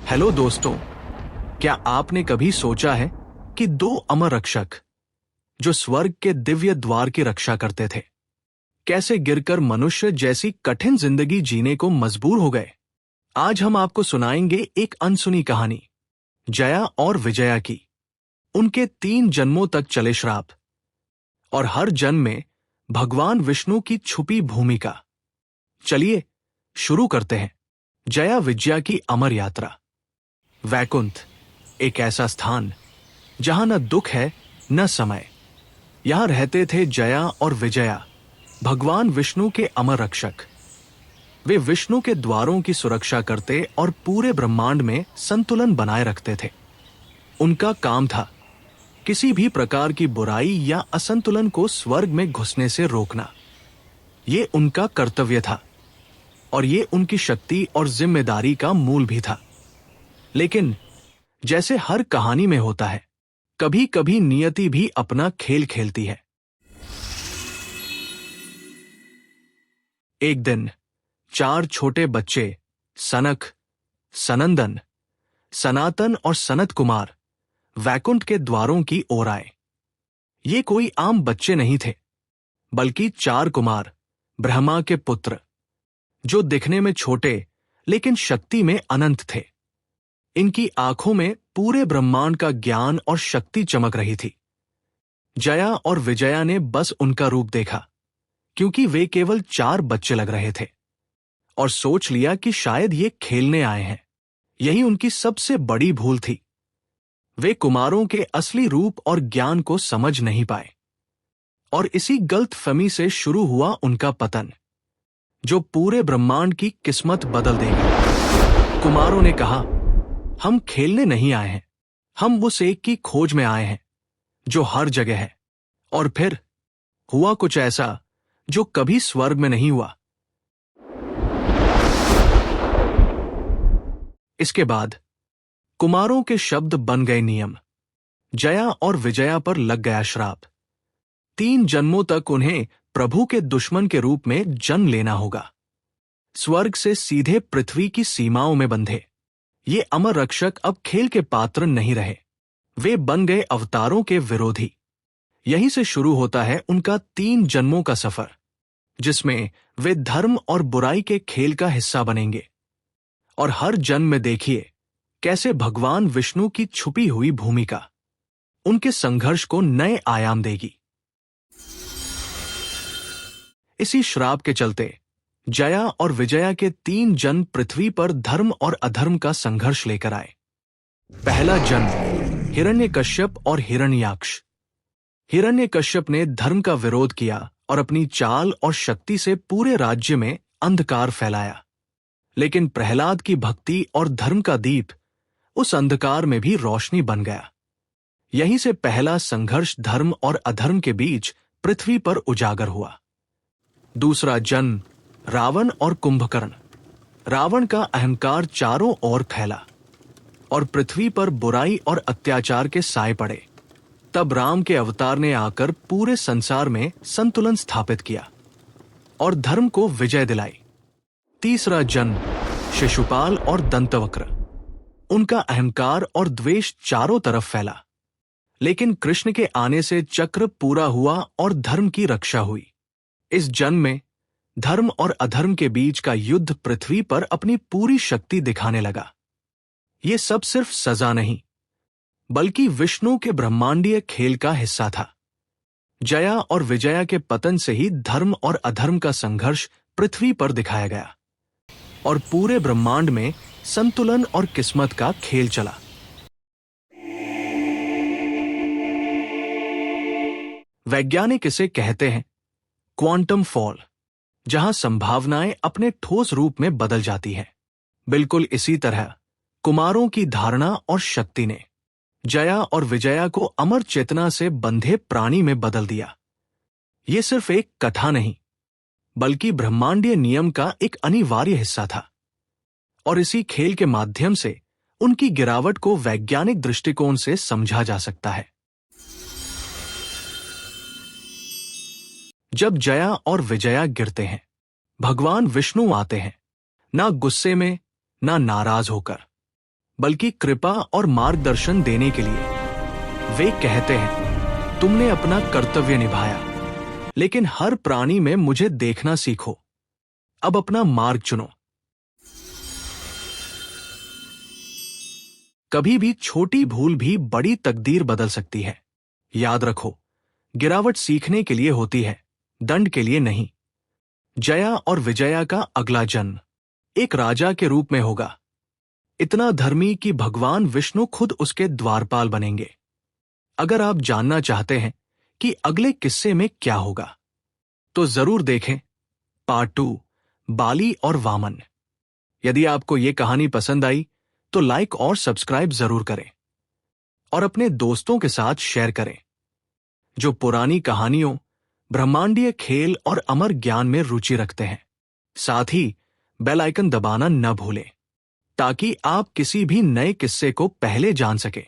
Hello दोस्तों, क्या आपने कभी सोचा है कि दो अमर रक्षक जो स्वर्ग के दिव्य द्वार की रक्षा करते थे, कैसे गिरकर मनुष्य जैसी कठिन जिंदगी जीने को मजबूर हो गए। आज हम आपको सुनाएंगे एक अनसुनी कहानी, जया और विजया की। उनके 3 जन्मों तक चले श्राप और हर जन्म में भगवान विष्णु की छुपी भूमिका। चलिए शुरू करते हैं। जया विजया की अमर यात्रा। वैकुंठ, एक ऐसा स्थान जहां न दुख है न समय। यहां रहते थे जया और विजया, भगवान विष्णु के अमर रक्षक। वे विष्णु के द्वारों की सुरक्षा करते और पूरे ब्रह्मांड में संतुलन बनाए रखते थे। उनका काम था किसी भी प्रकार की बुराई या असंतुलन को स्वर्ग में घुसने से रोकना। ये उनका कर्तव्य था और ये उनकी शक्ति और जिम्मेदारी का मूल भी था। लेकिन जैसे हर कहानी में होता है, कभी कभी नियति भी अपना खेल खेलती है। एक दिन 4 छोटे बच्चे सनक, सनंदन, सनातन और सनत कुमार वैकुंठ के द्वारों की ओर आए। ये कोई आम बच्चे नहीं थे, बल्कि 4 कुमार, ब्रह्मा के पुत्र, जो दिखने में छोटे लेकिन शक्ति में अनंत थे। इनकी आंखों में पूरे ब्रह्मांड का ज्ञान और शक्ति चमक रही थी। जया और विजया ने बस उनका रूप देखा, क्योंकि वे केवल 4 बच्चे लग रहे थे, और सोच लिया कि शायद ये खेलने आए हैं। यही उनकी सबसे बड़ी भूल थी। वे कुमारों के असली रूप और ज्ञान को समझ नहीं पाए, और इसी गलतफहमी से शुरू हुआ उनका पतन, जो पूरे ब्रह्मांड की किस्मत बदल देगा। कुमारों ने कहा, हम खेलने नहीं आए हैं, हम उस एक की खोज में आए हैं जो हर जगह है। और फिर हुआ कुछ ऐसा जो कभी स्वर्ग में नहीं हुआ। इसके बाद कुमारों के शब्द बन गए नियम। जया और विजया पर लग गया श्राप। 3 जन्मों तक उन्हें प्रभु के दुश्मन के रूप में जन्म लेना होगा, स्वर्ग से सीधे पृथ्वी की सीमाओं में बंधे। ये अमर रक्षक अब खेल के पात्र नहीं रहे, वे बन गए अवतारों के विरोधी। यहीं से शुरू होता है उनका 3 जन्मों का सफर, जिसमें वे धर्म और बुराई के खेल का हिस्सा बनेंगे। और हर जन्म में देखिए कैसे भगवान विष्णु की छुपी हुई भूमिका उनके संघर्ष को नए आयाम देगी। इसी श्राप के चलते जया और विजया के 3 जन्म पृथ्वी पर धर्म और अधर्म का संघर्ष लेकर आए। पहला जन्म हिरण्यकश्यप और हिरण्याक्ष। हिरण्यकश्यप ने धर्म का विरोध किया और अपनी चाल और शक्ति से पूरे राज्य में अंधकार फैलाया। लेकिन प्रहलाद की भक्ति और धर्म का दीप उस अंधकार में भी रोशनी बन गया। यहीं से पहला संघर्ष धर्म और अधर्म के बीच पृथ्वी पर उजागर हुआ। दूसरा जन्म रावण और कुंभकर्ण। रावण का अहंकार चारों ओर फैला और पृथ्वी पर बुराई और अत्याचार के साए पड़े। तब राम के अवतार ने आकर पूरे संसार में संतुलन स्थापित किया और धर्म को विजय दिलाई। तीसरा जन्म शिशुपाल और दंतवक्र। उनका अहंकार और द्वेष चारों तरफ फैला, लेकिन कृष्ण के आने से चक्र पूरा हुआ और धर्म की रक्षा हुई। इस जन्म में धर्म और अधर्म के बीच का युद्ध पृथ्वी पर अपनी पूरी शक्ति दिखाने लगा। ये सब सिर्फ सजा नहीं, बल्कि विष्णु के ब्रह्मांडीय खेल का हिस्सा था। जया और विजया के पतन से ही धर्म और अधर्म का संघर्ष पृथ्वी पर दिखाया गया और पूरे ब्रह्मांड में संतुलन और किस्मत का खेल चला। वैज्ञानिक इसे कहते हैं क्वांटम फॉल, जहां संभावनाएं अपने ठोस रूप में बदल जाती हैं। बिल्कुल इसी तरह कुमारों की धारणा और शक्ति ने जया और विजया को अमर चेतना से बंधे प्राणी में बदल दिया। ये सिर्फ एक कथा नहीं, बल्कि ब्रह्मांडीय नियम का एक अनिवार्य हिस्सा था। और इसी खेल के माध्यम से उनकी गिरावट को वैज्ञानिक दृष्टिकोण से समझा जा सकता है। जब जया और विजया गिरते हैं, भगवान विष्णु आते हैं, ना गुस्से में ना नाराज होकर, बल्कि कृपा और मार्गदर्शन देने के लिए। वे कहते हैं, तुमने अपना कर्तव्य निभाया, लेकिन हर प्राणी में मुझे देखना सीखो। अब अपना मार्ग चुनो। कभी भी छोटी भूल भी बड़ी तकदीर बदल सकती है। याद रखो, गिरावट सीखने के लिए होती है, दंड के लिए नहीं। जया और विजया का अगला जन्म एक राजा के रूप में होगा, इतना धर्मी कि भगवान विष्णु खुद उसके द्वारपाल बनेंगे। अगर आप जानना चाहते हैं कि अगले किस्से में क्या होगा, तो जरूर देखें पार्ट 2, बाली और वामन। यदि आपको ये कहानी पसंद आई तो लाइक और सब्सक्राइब जरूर करें और अपने दोस्तों के साथ शेयर करें जो पुरानी कहानियों, ब्रह्मांडीय खेल और अमर ज्ञान में रुचि रखते हैं। साथ ही बेल आइकन दबाना न भूलें ताकि आप किसी भी नए किस्से को पहले जान सकें।